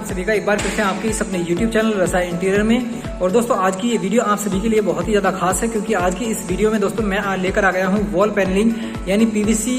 सभी का एक बार फिर से आपके इस अपने YouTube चैनल रसा इंटीरियर में। और दोस्तों आज की ये वीडियो आप सभी के लिए बहुत ही ज़्यादा खास है, क्योंकि आज की इस वीडियो में दोस्तों मैं लेकर आ गया हूँ वॉल पैनलिंग यानी PVC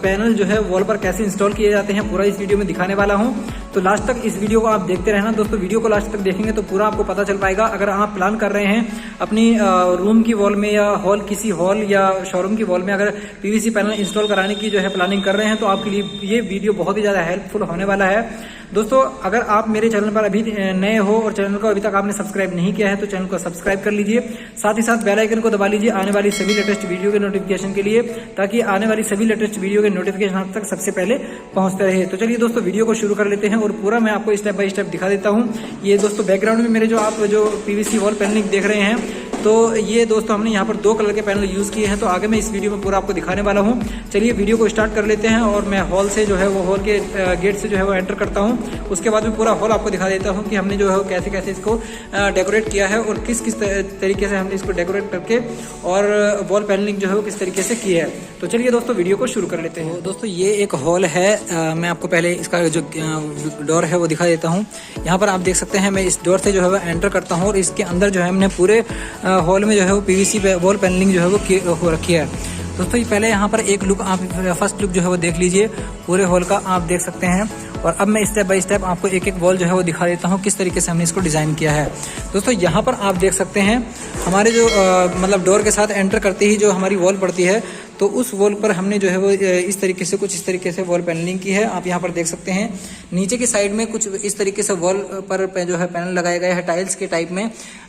पैनल जो है वॉल पर कैसे इंस्टॉल किए जाते हैं, पूरा इस वीडियो में दिखाने वाला हूँ। तो लास्ट तक इस वीडियो को आप देखते रहना दोस्तों। वीडियो को लास्ट तक देखेंगे तो पूरा आपको पता चल पाएगा। अगर आप प्लान कर रहे हैं अपनी रूम की वॉल में या किसी हॉल या शोरूम की वॉल में अगर PVC पैनल इंस्टॉल कराने की जो है प्लानिंग कर रहे हैं, तो आपके लिए ये वीडियो बहुत ही ज़्यादा हेल्पफुल होने वाला है। दोस्तों अगर आप मेरे चैनल पर अभी नए हो और चैनल को अभी तक आपने सब्सक्राइब नहीं किया है तो चैनल को सब्सक्राइब कर लीजिए, साथ ही साथ बेल आइकन को दबा लीजिए आने वाली सभी लेटेस्ट वीडियो के नोटिफिकेशन के लिए, ताकि आने वाली सभी लेटेस्ट वीडियो के नोटिफिकेशन आप तक सबसे पहले पहुंचते रहे। तो चलिए दोस्तों वीडियो को शुरू कर लेते हैं और पूरा मैं आपको स्टेप बाय स्टेप दिखा देता हूँ। ये दोस्तों बैकग्राउंड में मेरे जो आप जो PVC वॉल पैनलिंग देख रहे हैं, तो ये दोस्तों हमने यहाँ पर 2 कलर के पैनल यूज़ किए हैं। तो आगे मैं इस वीडियो में पूरा आपको दिखाने वाला हूँ। चलिए वीडियो को स्टार्ट कर लेते हैं और मैं हॉल से जो है वो हॉल के गेट से जो है वो एंटर करता हूँ। उसके बाद मैं पूरा हॉल आपको दिखा देता हूँ कि हमने जो है कैसे कैसे इसको डेकोरेट किया है और किस किस तरीके से हमने इसको डेकोरेट करके और वॉल पैनलिंग जो है वो किस तरीके से की है। तो चलिए दोस्तों वीडियो को शुरू कर लेते हैं। दोस्तों ये एक हॉल है, मैं आपको पहले इसका जो डोर है वो दिखा देता हूँ। यहाँ पर आप देख सकते हैं मैं इस डोर से जो है वो एंटर करता हूँ और इसके अंदर जो है हमने पूरे हॉल में जो है वो PVC वॉल पैनलिंग जो है वो हो रखी है। दोस्तों ये पहले यहाँ पर एक लुक आप फर्स्ट लुक जो है वो देख लीजिए पूरे हॉल का, आप देख सकते हैं। और अब मैं स्टेप बाय स्टेप आपको एक एक वॉल जो है वो दिखा देता हूँ किस तरीके से हमने इसको डिज़ाइन किया है। दोस्तों यहाँ पर आप देख सकते हैं हमारे जो मतलब डोर के साथ एंटर करते ही जो हमारी वॉल पड़ती है, तो उस वॉल पर हमने जो है वो इस तरीके से कुछ इस तरीके से वॉल पैनलिंग की है। आप यहाँ पर देख सकते हैं नीचे की साइड में कुछ इस तरीके से वॉल पर जो है पैनल लगाया गया है टाइल्स के टाइप में।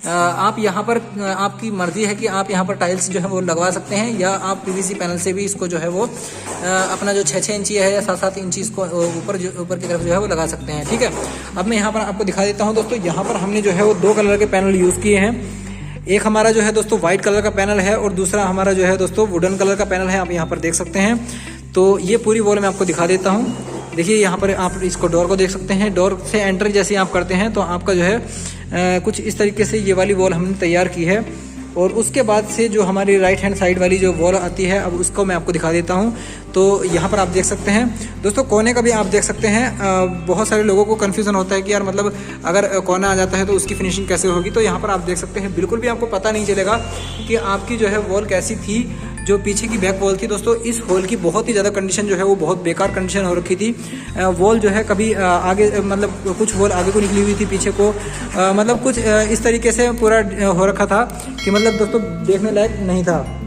आप यहाँ पर आपकी मर्जी है कि आप यहाँ पर टाइल्स जो है वो लगवा सकते हैं, या आप PVC पैनल से भी इसको जो है वो अपना जो 6-6 इंची है या 7-7 इंची इसको ऊपर की तरफ जो है वो लगा सकते हैं। ठीक है, अब मैं यहाँ पर आपको दिखा देता हूँ। दोस्तों यहाँ पर हमने जो है वो 2 कलर के पैनल यूज़ किए हैं। एक हमारा जो है दोस्तों व्हाइट कलर का पैनल है और दूसरा हमारा जो है दोस्तों वुडन कलर का पैनल है, आप यहाँ पर देख सकते हैं। तो ये पूरी वॉल मैं आपको दिखा देता हूँ। देखिए यहाँ पर आप इसको डोर को देख सकते हैं। डोर से एंटर जैसे आप करते हैं तो आपका जो है कुछ इस तरीके से ये वाली वॉल हमने तैयार की है। और उसके बाद से जो हमारी राइट हैंड साइड वाली जो वॉल आती है, अब उसको मैं आपको दिखा देता हूँ। तो यहाँ पर आप देख सकते हैं दोस्तों कोने का भी आप देख सकते हैं। बहुत सारे लोगों को कन्फ्यूज़न होता है कि यार मतलब अगर कोना आ जाता है तो उसकी फिनिशिंग कैसे होगी। तो यहाँ पर आप देख सकते हैं बिल्कुल भी आपको पता नहीं चलेगा कि आपकी जो है वॉल कैसी थी। जो पीछे की बैक वॉल थी दोस्तों, इस हॉल की बहुत ही ज़्यादा कंडीशन जो है वो बहुत बेकार कंडीशन हो रखी थी। वॉल जो है कभी आगे मतलब कुछ वॉल आगे को निकली हुई थी, पीछे को मतलब कुछ इस तरीके से पूरा हो रखा था कि मतलब दोस्तों देखने लायक नहीं था।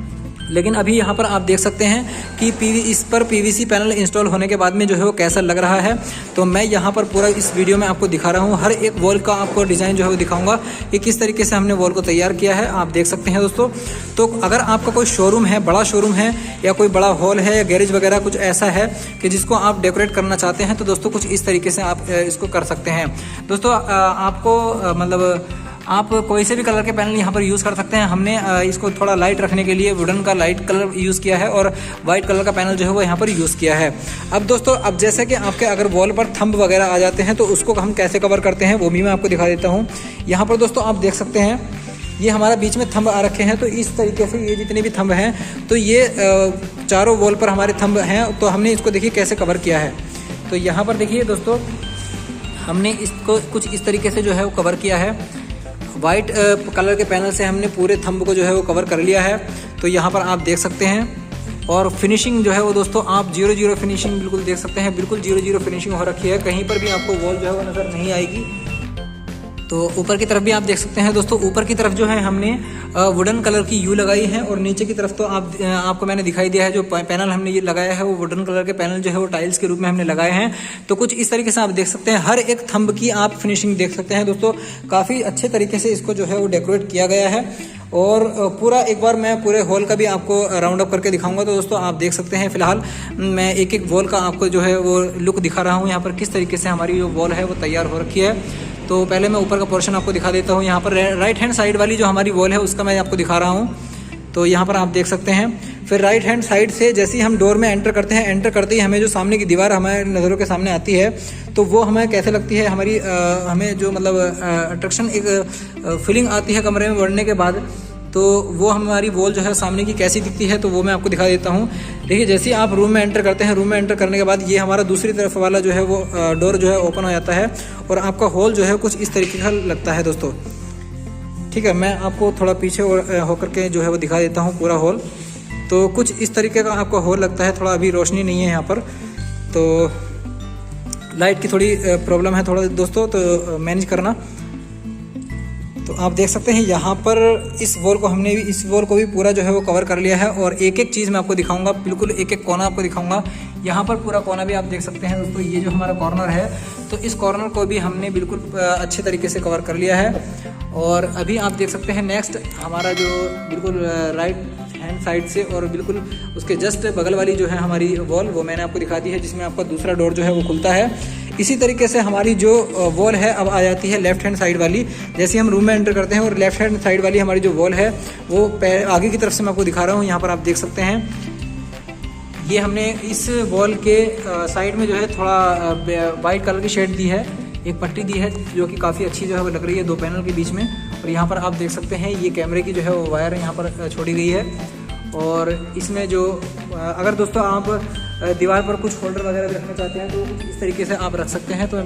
लेकिन अभी यहाँ पर आप देख सकते हैं कि इस पर PVC पैनल इंस्टॉल होने के बाद में जो है वो कैसा लग रहा है। तो मैं यहाँ पर पूरा इस वीडियो में आपको दिखा रहा हूँ, हर एक वॉल का आपको डिज़ाइन जो है वो दिखाऊंगा कि किस तरीके से हमने वॉल को तैयार किया है। आप देख सकते हैं दोस्तों। तो अगर आपका कोई शोरूम है, बड़ा शोरूम है या कोई बड़ा हॉल है या गैरेज वगैरह कुछ ऐसा है कि जिसको आप डेकोरेट करना चाहते हैं, तो दोस्तों कुछ इस तरीके से आप इसको कर सकते हैं। दोस्तों आपको मतलब आप कोई से भी कलर के पैनल यहाँ पर यूज़ कर सकते हैं। हमने इसको थोड़ा लाइट रखने के लिए वुडन का लाइट कलर यूज़ किया है और वाइट कलर का पैनल जो है वो यहाँ पर यूज़ किया है। अब दोस्तों अब जैसे कि आपके अगर वॉल पर थंब वगैरह आ जाते हैं तो उसको हम कैसे कवर करते हैं वो भी मैं आपको दिखा देता हूँ। यहाँ पर दोस्तों आप देख सकते हैं ये हमारा बीच में थंब आ रखे हैं। तो इस तरीके से ये जितने भी थंब हैं, तो ये चारों वॉल पर हमारे थंब हैं। तो हमने इसको देखिए कैसे कवर किया है। तो यहाँ पर देखिए दोस्तों हमने इसको कुछ इस तरीके से जो है वो कवर किया है। वाइट कलर के पैनल से हमने पूरे थंब को जो है वो कवर कर लिया है। तो यहाँ पर आप देख सकते हैं। और फिनिशिंग जो है वो दोस्तों आप 0-0 फिनिशिंग बिल्कुल देख सकते हैं। बिल्कुल 0-0 फिनिशिंग हो रखी है, कहीं पर भी आपको वॉल जो है वो नज़र नहीं आएगी। तो ऊपर की तरफ भी आप देख सकते हैं दोस्तों, ऊपर की तरफ जो है हमने वुडन कलर की यू लगाई है और नीचे की तरफ तो आपको मैंने दिखाई दिया है जो पैनल हमने ये लगाया है वो वुडन कलर के पैनल जो है वो टाइल्स के रूप में हमने लगाए हैं। तो कुछ इस तरीके से आप देख सकते हैं, हर एक थंब की आप फिनिशिंग देख सकते हैं दोस्तों। काफ़ी अच्छे तरीके से इसको जो है वो डेकोरेट किया गया है। और पूरा एक बार मैं पूरे हॉल का भी आपको राउंड अप करके दिखाऊंगा। तो दोस्तों आप देख सकते हैं फिलहाल मैं एक एक वॉल का आपको जो है वो लुक दिखा रहा हूँ। यहाँ पर किस तरीके से हमारी जो वॉल है वो तैयार हो रखी है। तो पहले मैं ऊपर का पोर्शन आपको दिखा देता हूँ। यहाँ पर राइट हैंड साइड वाली जो हमारी वॉल है उसका मैं आपको दिखा रहा हूँ। तो यहाँ पर आप देख सकते हैं। फिर राइट हैंड साइड से जैसे ही हम डोर में एंटर करते हैं, एंटर करते ही हमें जो सामने की दीवार हमारे नज़रों के सामने आती है, तो वो हमें कैसे लगती है, हमें जो मतलब अट्रैक्शन एक फीलिंग आती है कमरे में बढ़ने के बाद। तो वो हमारी वॉल जो है सामने की कैसी दिखती है तो वो मैं आपको दिखा देता हूँ। देखिए जैसे ही आप रूम में एंटर करते हैं, रूम में एंटर करने के बाद ये हमारा दूसरी तरफ वाला जो है वो डोर जो है ओपन हो जाता है और आपका हॉल जो है कुछ इस तरीके का लगता है दोस्तों। ठीक है, मैं आपको थोड़ा पीछे होकर के जो है वो दिखा देता हूँ पूरा हॉल। तो कुछ इस तरीके का आपका हॉल लगता है। थोड़ा अभी रोशनी नहीं है यहाँ पर, तो लाइट की थोड़ी प्रॉब्लम है थोड़ा दोस्तों, तो मैनेज करना। तो आप देख सकते हैं यहाँ पर इस वॉल को भी पूरा जो है वो कवर कर लिया है और एक एक चीज़ मैं आपको दिखाऊंगा, बिल्कुल एक एक कोना आपको दिखाऊंगा। यहाँ पर पूरा कोना भी आप देख सकते हैं दोस्तों। ये जो हमारा कॉर्नर है तो इस कॉर्नर को भी हमने बिल्कुल अच्छे तरीके से कवर कर लिया है। और अभी आप देख सकते हैं नेक्स्ट हमारा जो बिल्कुल राइट हैंड साइड से और बिल्कुल उसके जस्ट बगल वाली जो है हमारी वॉल, वो मैंने आपको दिखा दी है, जिसमें आपका दूसरा डोर जो है वो खुलता है। इसी तरीके से हमारी जो वॉल है अब आ जाती है लेफ्ट हैंड साइड वाली। जैसे हम रूम में एंटर करते हैं और लेफ्ट हैंड साइड वाली हमारी जो वॉल है वो आगे की तरफ से मैं आपको दिखा रहा हूँ। यहाँ पर आप देख सकते हैं ये हमने इस वॉल के साइड में जो है थोड़ा वाइट कलर की शेड दी है, एक पट्टी दी है जो कि काफ़ी अच्छी जो है वो लग रही है दो पैनल के बीच में। और यहाँ पर आप देख सकते हैं ये कैमरे की जो है वो वायर यहाँ पर छोड़ी गई है। और इसमें जो अगर दोस्तों आप दीवार पर कुछ होल्डर वगैरह रखना चाहते हैं तो इस तरीके से आप रख सकते हैं। तो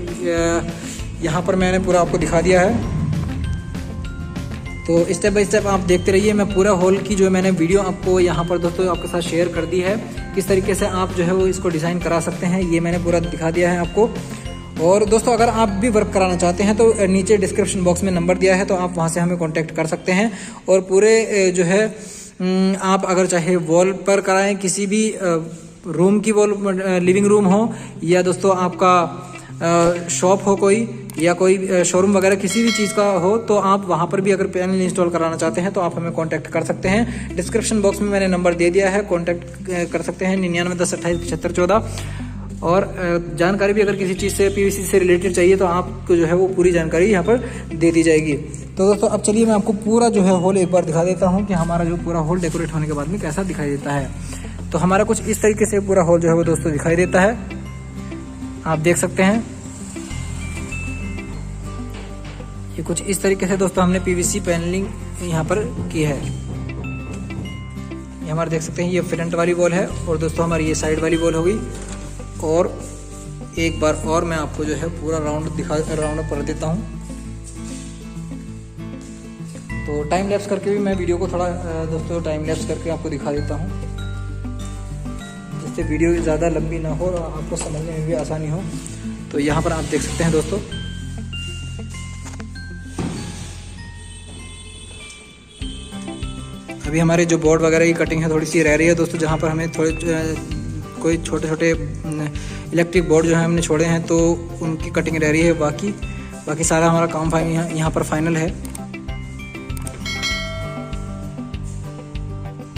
यहाँ पर मैंने पूरा आपको दिखा दिया है। तो स्टेप बाय स्टेप आप देखते रहिए। मैं पूरा हॉल की जो मैंने वीडियो आपको यहाँ पर दोस्तों आपके साथ शेयर कर दी है, किस तरीके से आप जो है वो इसको डिज़ाइन करा सकते हैं, ये मैंने पूरा दिखा दिया है आपको। और दोस्तों अगर आप भी वर्क कराना चाहते हैं तो नीचे डिस्क्रिप्शन बॉक्स में नंबर दिया है, तो आप वहाँ से हमें कॉन्टैक्ट कर सकते हैं। और पूरे जो है आप अगर चाहे वॉल पर कराएं, किसी भी रूम की वॉल, लिविंग रूम हो या दोस्तों आपका शॉप हो कोई या कोई शोरूम वगैरह किसी भी चीज़ का हो, तो आप वहाँ पर भी अगर पैनल इंस्टॉल कराना चाहते हैं तो आप हमें कांटेक्ट कर सकते हैं। डिस्क्रिप्शन बॉक्स में मैंने नंबर दे दिया है, कांटेक्ट कर सकते हैं 9910287514। और जानकारी भी अगर किसी चीज़ से पीवीसी से रिलेटेड चाहिए तो आपको जो है वो पूरी जानकारी यहाँ पर दे दी जाएगी। तो दोस्तों अब चलिए मैं आपको पूरा जो है हॉल एक बार दिखा देता हूँ कि हमारा जो पूरा हॉल डेकोरेट होने के बाद में कैसा दिखाई देता है। तो हमारा कुछ इस तरीके से पूरा हॉल जो है वो दोस्तों दिखाई देता है, आप देख सकते हैं। ये कुछ इस तरीके से दोस्तों हमने पीवीसी पैनलिंग यहाँ पर की है। ये हमारे देख सकते हैं ये फ्रंट वाली वॉल है और दोस्तों हमारी ये साइड वाली वॉल होगी। और एक बार और मैं आपको जो है पूरा राउंड कर देता हूँ। तो टाइम लैप्स करके भी मैं वीडियो को थोड़ा दोस्तों टाइम लैप्स करके आपको दिखा देता हूँ, जिससे वीडियो ज़्यादा लंबी ना हो और आपको समझने में भी आसानी हो। तो यहाँ पर आप देख सकते हैं दोस्तों अभी हमारे जो बोर्ड वगैरह की कटिंग है थोड़ी सी रह रही है दोस्तों, जहाँ पर हमें कोई छोटे छोटे इलेक्ट्रिक बोर्ड जो है हमने छोड़े हैं तो उनकी कटिंग रह रही है। बाकी सारा हमारा काम यहाँ पर फाइनल है।